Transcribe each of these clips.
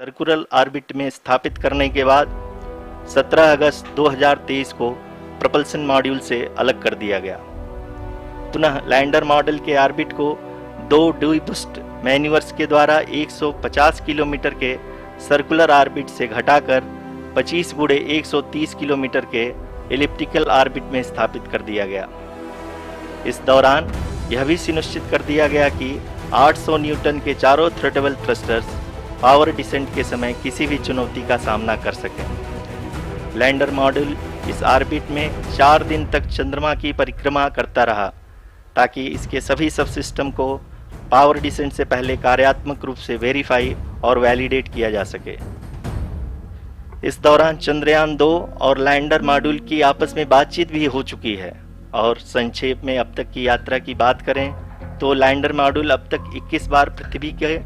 Circular orbit में स्थापित करने के बाद 17 अगस्त 2023 को प्रपल्सन मॉड्यूल से अलग कर दिया गया। पुनः लैंडर मॉडल के ऑर्बिट को 2 डीबूस्ट मैन्यूवर्स के द्वारा 150 किलोमीटर के सर्कुलर ऑर्बिट से घटाकर 25 गुणे 130 किलोमीटर के एलिप्टिकल ऑर्बिट में स्थापित कर दिया गया। इस दौरान यह भी सुनिश्चित कर दिया गया कि 800 न्यूटन के चारों थ्रटेबल थ्रस्टर्स पावर डिसेंट के समय किसी भी चुनौती का सामना कर सकें। लैंडर मॉड्यूल इस ऑर्बिट में 4 दिन तक चंद्रमा की परिक्रमा करता रहा ताकि इसके सभी सब सिस्टम को पावर डिसेंट से पहले कार्यात्मक रूप से वेरीफाई और वैलिडेट किया जा सके। इस दौरान चंद्रयान 2 और लैंडर मॉड्यूल की आपस में बातचीत भी हो चुकी है। और संक्षेप में अब तक की यात्रा की बात करें तो लैंडर मॉड्यूल अब तक 21 बार पृथ्वी के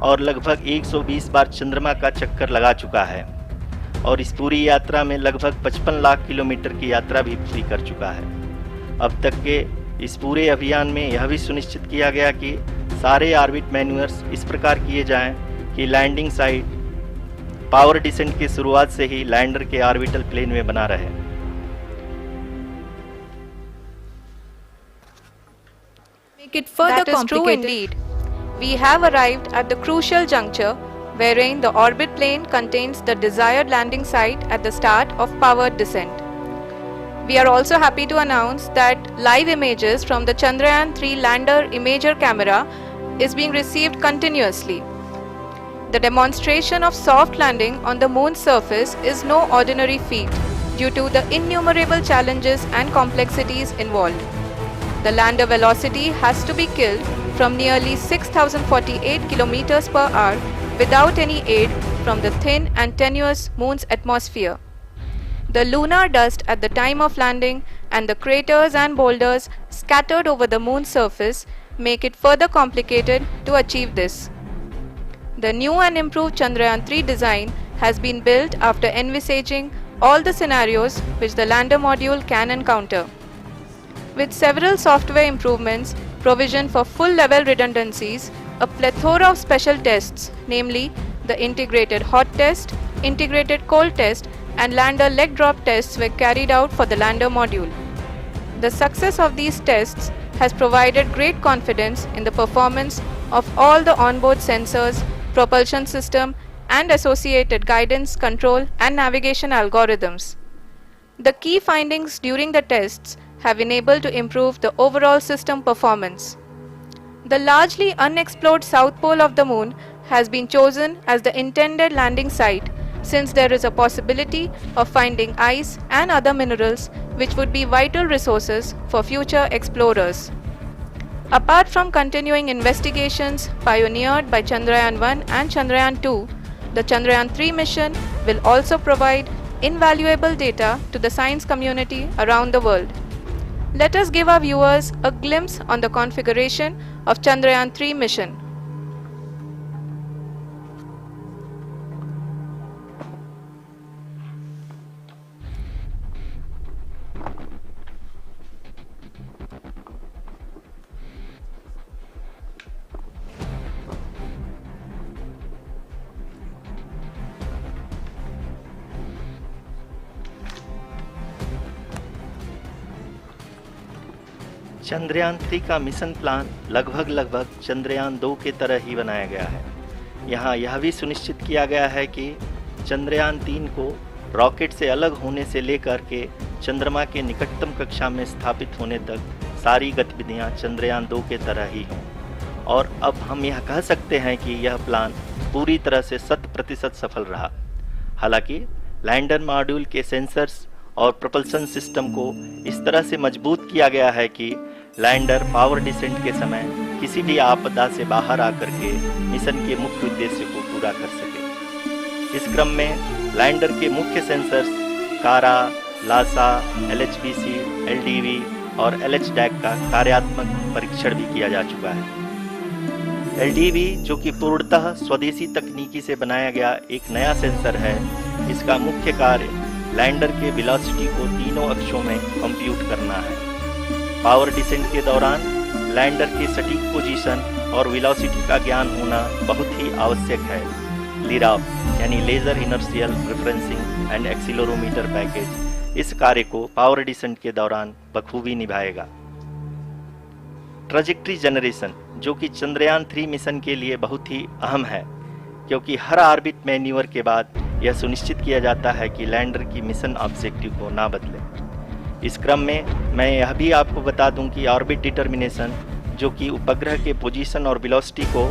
और लगभग 120 बार चंद्रमा का चक्कर लगा चुका है और इस पूरी यात्रा में लगभग 55 लाख किलोमीटर की यात्रा भी पूरी कर चुका है। अब तक के इस पूरे अभियान में यह भी सुनिश्चित किया गया कि सारे ऑर्बिट मैन्यूअर्स इस प्रकार किए जाएं कि लैंडिंग साइट पावर डिसेंट की शुरुआत से ही लैंडर के ऑर्बिटल प्लेन में बना रहे। Make it further That is true complicated. indeed. We have arrived at the crucial juncture wherein the orbit plane contains the desired landing site at the start of powered descent. We are also happy to announce that live images from the Chandrayaan 3 lander imager camera is being received continuously. The demonstration of soft landing on the moon's surface is no ordinary feat due to the innumerable challenges and complexities involved. The lander velocity has to be killed from nearly 6,048 kilometers per hour without any aid from the thin and tenuous moon's atmosphere. The lunar dust at the time of landing and the craters and boulders scattered over the moon's surface make it further complicated to achieve this. The new and improved Chandrayaan 3 design has been built after envisaging all the scenarios which the lander module can encounter. With several software improvements, provision for full-level redundancies, a plethora of special tests, namely the integrated hot test, integrated cold test, and lander leg drop tests were carried out for the lander module. The success of these tests has provided great confidence in the performance of all the onboard sensors, propulsion system, and associated guidance, control, and navigation algorithms. The key findings during the tests have enabled to improve the overall system performance. The largely unexplored south pole of the moon has been chosen as the intended landing site since there is a possibility of finding ice and other minerals which would be vital resources for future explorers. Apart from continuing investigations pioneered by Chandrayaan 1 and Chandrayaan 2, the Chandrayaan 3 mission will also provide invaluable data to the science community around the world. Let us give our viewers a glimpse on the configuration of Chandrayaan 3 mission. Chandrayaan 3 का mission plan लगभग चंद्रयान 2 के तरह ही बनाया गया है। यहाँ यह भी सुनिश्चित किया गया है कि चंद्रयान 3 को रॉकेट से अलग होने से लेकर के चंद्रमा के निकटतम कक्षा में स्थापित होने तक सारी गतिविधियाँ चंद्रयान 2 के तरह ही हों। और अब हम यह कह सकते हैं कि यह प्लान पूरी तरह से 100% सफल रहा। हालांकि लैंडर मॉड्यूल के सेंसर्स और प्रोपल्सन सिस्टम को इस तरह से मजबूत किया गया है कि लैंडर पावर डिसेंट के समय किसी भी आपदा से बाहर आकर के मिशन के मुख्य उद्देश्य को पूरा कर सके। इस क्रम में लैंडर के मुख्य सेंसर्स कारा, लासा, LHBC, LDV और LHDAC का कार्यात्मक परीक्षण भी किया जा चुका है। LDV जो कि पूर्णतः स्वदेशी तकनीकी से बनाया गया एक नया सेंसर है, इसका मुख्य कार्य लैंडर के वेलोसिटी को तीनों अक्षों में कंप्यूट करना है। पावर डिसेंट के दौरान लैंडर के सटीक पोजीशन और वेलोसिटी का ज्ञान होना बहुत ही आवश्यक है। लिराप यानी laser inertial referencing and accelerometer package इस कार्य को पावर डिसेंट के दौरान बखूबी निभाएगा। ट्रैजेक्टरी जनरेशन, जो कि चंद्रयान 3 मिशन के लिए बहुत ही अहम है, क्योंकि हर ऑर्बिट मैन्यूवर के बाद यह सुनिश्चित किया जाता है कि लैंडर की मिशन ऑब्जेक्टिव को ना बदले। इस क्रम में मैं यह भी आपको बता दूं कि ऑर्बिट डिटर्मिनेशन, जो कि उपग्रह के पोजीशन और वेलोसिटी को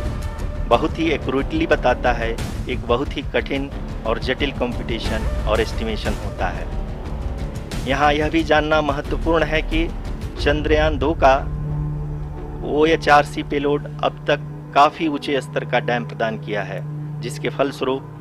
बहुत ही एक्यूरेटली बताता है, एक बहुत ही कठिन और जटिल कंप्यूटेशन और एस्टिमेशन होता है। यहाँ यह भी जानना महत्वपूर्ण है कि चंद्रयान 2 का OHRC पेलोड अब तक काफ़ी ऊंचे स्तर का डैम प्रदान किया है, जिसके फलस्वरूप